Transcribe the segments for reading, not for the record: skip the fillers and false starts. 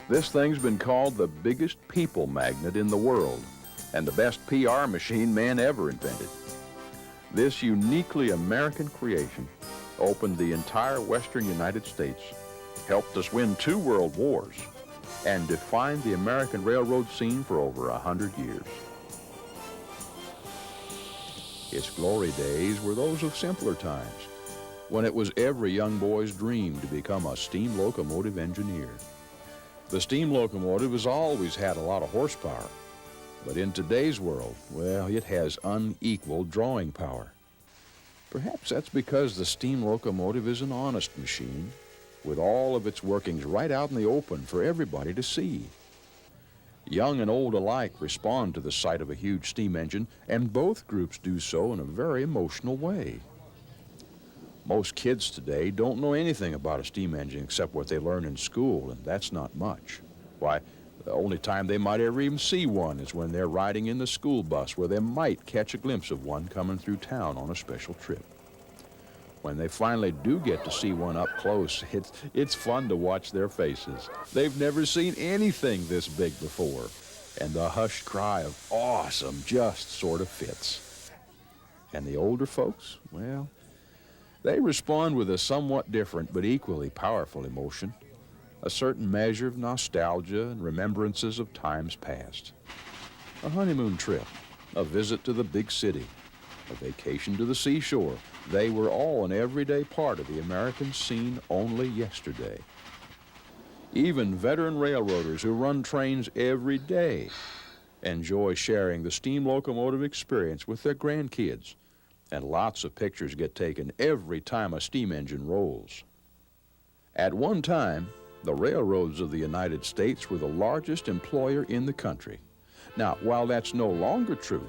This thing's been called the biggest people magnet in the world and the best PR machine man ever invented. This uniquely American creation opened the entire western United States, helped us win 2 world wars, and defined the American railroad scene for over 100 years. Its glory days were those of simpler times, when it was every young boy's dream to become a steam locomotive engineer. The steam locomotive has always had a lot of horsepower, but in today's world, well, it has unequaled drawing power. Perhaps that's because the steam locomotive is an honest machine, with all of its workings right out in the open for everybody to see. Young and old alike respond to the sight of a huge steam engine, and both groups do so in a very emotional way. Most kids today don't know anything about a steam engine except what they learn in school, and that's not much. Why, the only time they might ever even see one is when they're riding in the school bus, where they might catch a glimpse of one coming through town on a special trip. When they finally do get to see one up close, it's fun to watch their faces. They've never seen anything this big before, and the hushed cry of awesome just sort of fits. And the older folks, well, they respond with a somewhat different but equally powerful emotion, a certain measure of nostalgia and remembrances of times past. A honeymoon trip, a visit to the big city, a vacation to the seashore. They were all an everyday part of the American scene only yesterday. Even veteran railroaders who run trains every day enjoy sharing the steam locomotive experience with their grandkids, and lots of pictures get taken every time a steam engine rolls. At one time, the railroads of the United States were the largest employer in the country. Now, while that's no longer true,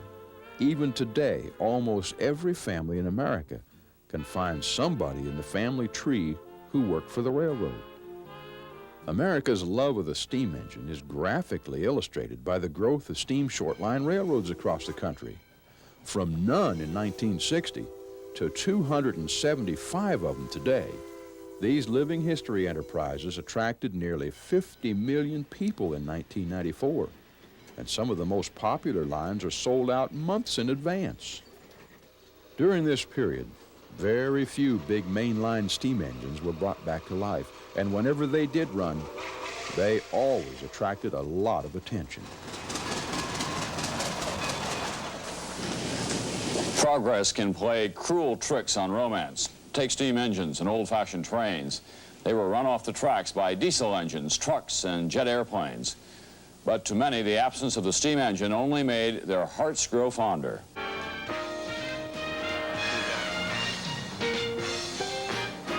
even today, almost every family in America can find somebody in the family tree who worked for the railroad. America's love of the steam engine is graphically illustrated by the growth of steam short-line railroads across the country. From none in 1960 to 275 of them today, these living history enterprises attracted nearly 50 million people in 1994, and some of the most popular lines are sold out months in advance. During this period, very few big mainline steam engines were brought back to life, and whenever they did run, they always attracted a lot of attention. Progress can play cruel tricks on romance. Take steam engines and old-fashioned trains. They were run off the tracks by diesel engines, trucks, and jet airplanes. But to many, the absence of the steam engine only made their hearts grow fonder.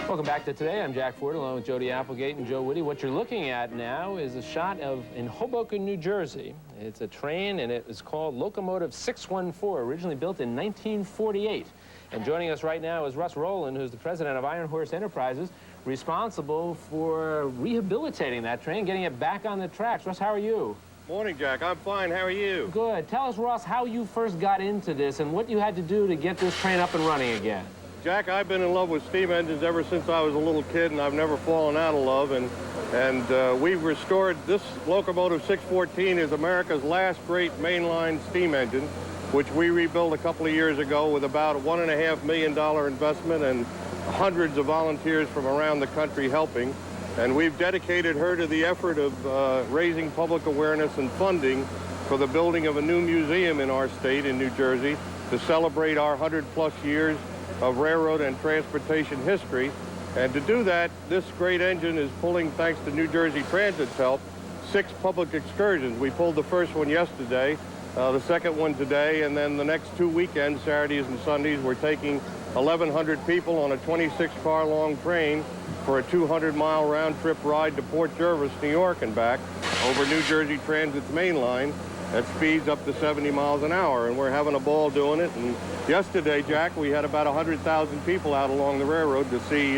Welcome back to Today. I'm Jack Ford, along with Jody Applegate and Joe Woody. What you're looking at now is a shot in Hoboken, New Jersey. It's a train, and it is called Locomotive 614, originally built in 1948. And joining us right now is Russ Rowland, who's the president of Iron Horse Enterprises, responsible for rehabilitating that train, getting it back on the tracks. Russ, how are you? Morning, Jack. I'm fine. How are you? Good. Tell us, Russ, how you first got into this and what you had to do to get this train up and running again. Jack, I've been in love with steam engines ever since I was a little kid, and I've never fallen out of love. And we've restored this Locomotive 614 is America's last great mainline steam engine, which we rebuilt a couple of years ago with about a $1.5 million investment and hundreds of volunteers from around the country helping. And we've dedicated her to the effort of raising public awareness and funding for the building of a new museum in our state, in New Jersey, to celebrate our 100-plus years of railroad and transportation history. And to do that, this great engine is pulling, thanks to New Jersey Transit's help, 6 public excursions. We pulled the first one yesterday, the second one today, and then the next 2 weekends, Saturdays and Sundays, we're taking 1,100 people on a 26-car long train for a 200-mile round-trip ride to Port Jervis, New York and back over New Jersey Transit's main line at speeds up to 70 miles an hour, and we're having a ball doing it. And yesterday, Jack, we had about 100,000 people out along the railroad to see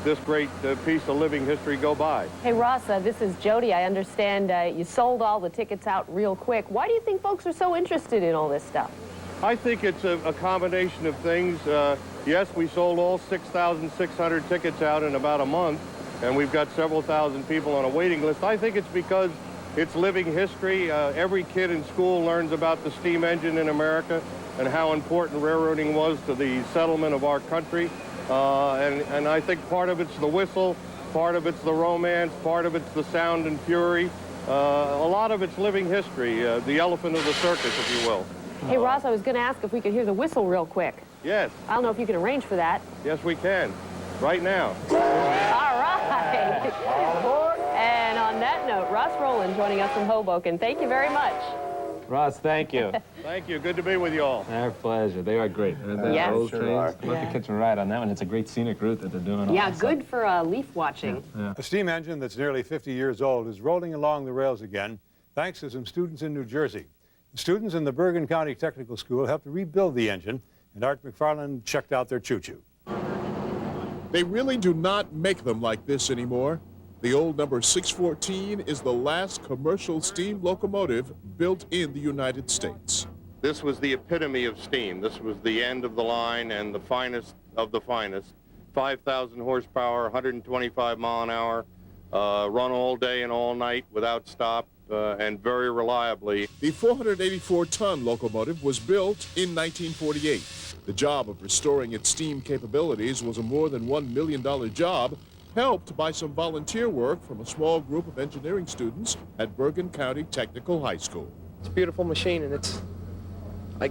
this great piece of living history go by. Hey, Ross, this is Jody. I understand you sold all the tickets out real quick. Why do you think folks are so interested in all this stuff? I think it's a combination of things. Yes, we sold all 6,600 tickets out in about a month, and we've got several thousand people on a waiting list. I think it's because it's living history. Every kid in school learns about the steam engine in America and how important railroading was to the settlement of our country. And I think part of it's the whistle, part of it's the romance, part of it's the sound and fury. A lot of it's living history, the elephant of the circus, if you will. Hey, Ross, I was going to ask if we could hear the whistle real quick. Yes. I don't know if you can arrange for that. Yes, we can. Right now. All right. And on that note, Ross Rowland joining us from Hoboken. Thank you very much. Ross, thank you. Thank you. Good to be with you all. Our pleasure. They are great. Yes. Old Sure trains. are. Let Yeah. the kitchen ride on that one. It's a great scenic route that they're doing. Yeah, also. good for leaf watching. A steam engine that's nearly 50 years old is rolling along the rails again, thanks to some students in New Jersey. The students in the Bergen County Technical School helped to rebuild the engine, and Art McFarland checked out their choo-choo. They really do not make them like this anymore. The old number 614 is the last commercial steam locomotive built in the United States. This was the epitome of steam. This was the end of the line and the finest of the finest. 5,000 horsepower, 125 mile an hour, run all day and all night without stop, and very reliably. The 484-ton locomotive was built in 1948. The job of restoring its steam capabilities was a more than $1 million job, helped by some volunteer work from a small group of engineering students at Bergen County Technical High School. It's a beautiful machine, and it's, I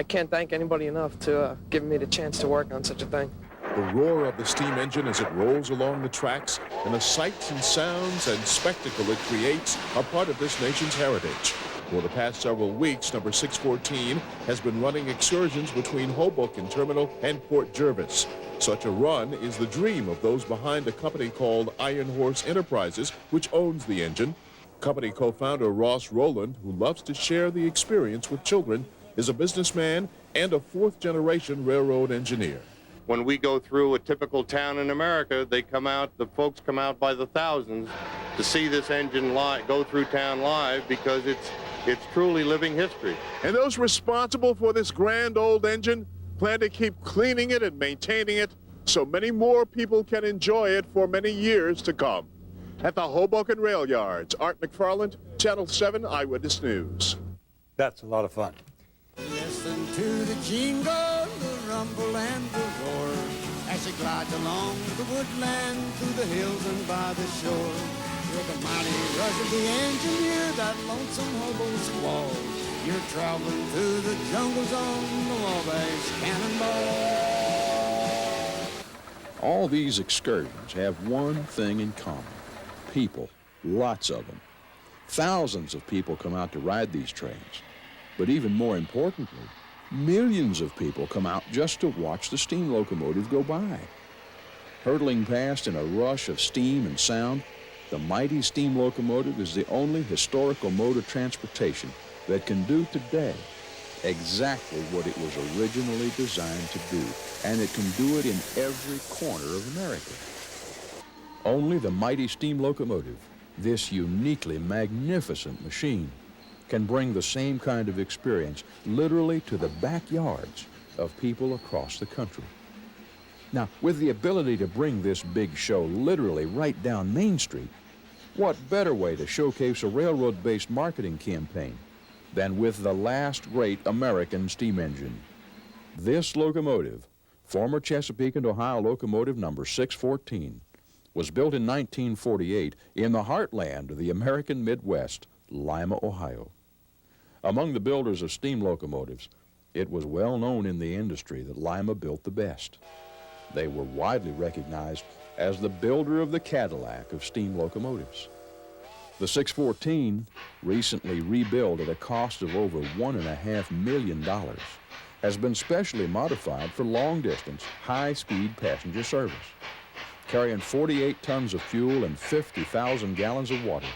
can't thank anybody enough to giving me the chance to work on such a thing. The roar of the steam engine as it rolls along the tracks and the sights and sounds and spectacle it creates are part of this nation's heritage. For the past several weeks, number 614 has been running excursions between Hoboken Terminal and Port Jervis. Such a run is the dream of those behind a company called Iron Horse Enterprises, which owns the engine. Company co-founder Ross Rowland, who loves to share the experience with children, is a businessman and a fourth-generation railroad engineer. When we go through a typical town in America, the folks come out by the thousands to see this engine go through town live because it's truly living history. And those responsible for this grand old engine plan to keep cleaning it and maintaining it so many more people can enjoy it for many years to come. At the Hoboken Rail Yards, Art McFarland, Channel 7 Eyewitness News. That's a lot of fun. Listen to the jingle, the rumble and the roar as it glides along the woodland through the hills and by the shore. Hear the mighty rush of the engine, hear that lonesome hobo squall. You're traveling through the jungles on the Wabash Cannonball. All these excursions have one thing in common: people, lots of them. Thousands of people come out to ride these trains. But even more importantly, millions of people come out just to watch the steam locomotive go by. Hurtling past in a rush of steam and sound, the mighty steam locomotive is the only historical mode of transportation that can do today exactly what it was originally designed to do, and it can do it in every corner of America. Only the mighty steam locomotive, this uniquely magnificent machine, can bring the same kind of experience literally to the backyards of people across the country. Now, with the ability to bring this big show literally right down Main Street, what better way to showcase a railroad-based marketing campaign than with the last great American steam engine? This locomotive, former Chesapeake and Ohio locomotive number 614, was built in 1948 in the heartland of the American Midwest, Lima, Ohio. Among the builders of steam locomotives, it was well known in the industry that Lima built the best. They were widely recognized as the builder of the Cadillac of steam locomotives. The 614, recently rebuilt at a cost of over $1.5 million, has been specially modified for long-distance, high-speed passenger service. Carrying 48 tons of fuel and 50,000 gallons of water,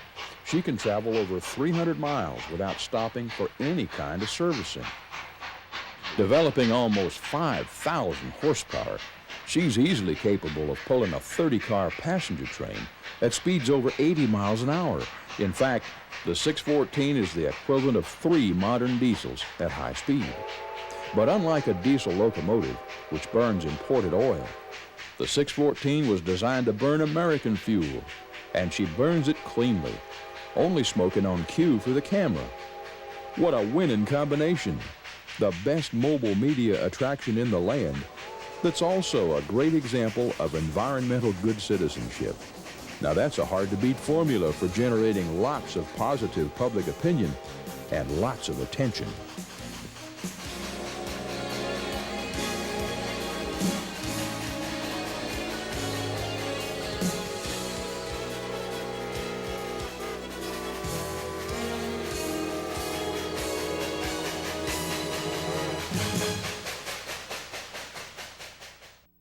she can travel over 300 miles without stopping for any kind of servicing. Developing almost 5,000 horsepower, she's easily capable of pulling a 30-car passenger train at speeds over 80 miles an hour. In fact, the 614 is the equivalent of 3 modern diesels at high speed. But unlike a diesel locomotive, which burns imported oil, The 614 was designed to burn American fuel, and she burns it cleanly, only smoking on cue for the camera. What a winning combination. The best mobile media attraction in the land that's also a great example of environmental good citizenship. Now that's a hard-to-beat formula for generating lots of positive public opinion and lots of attention.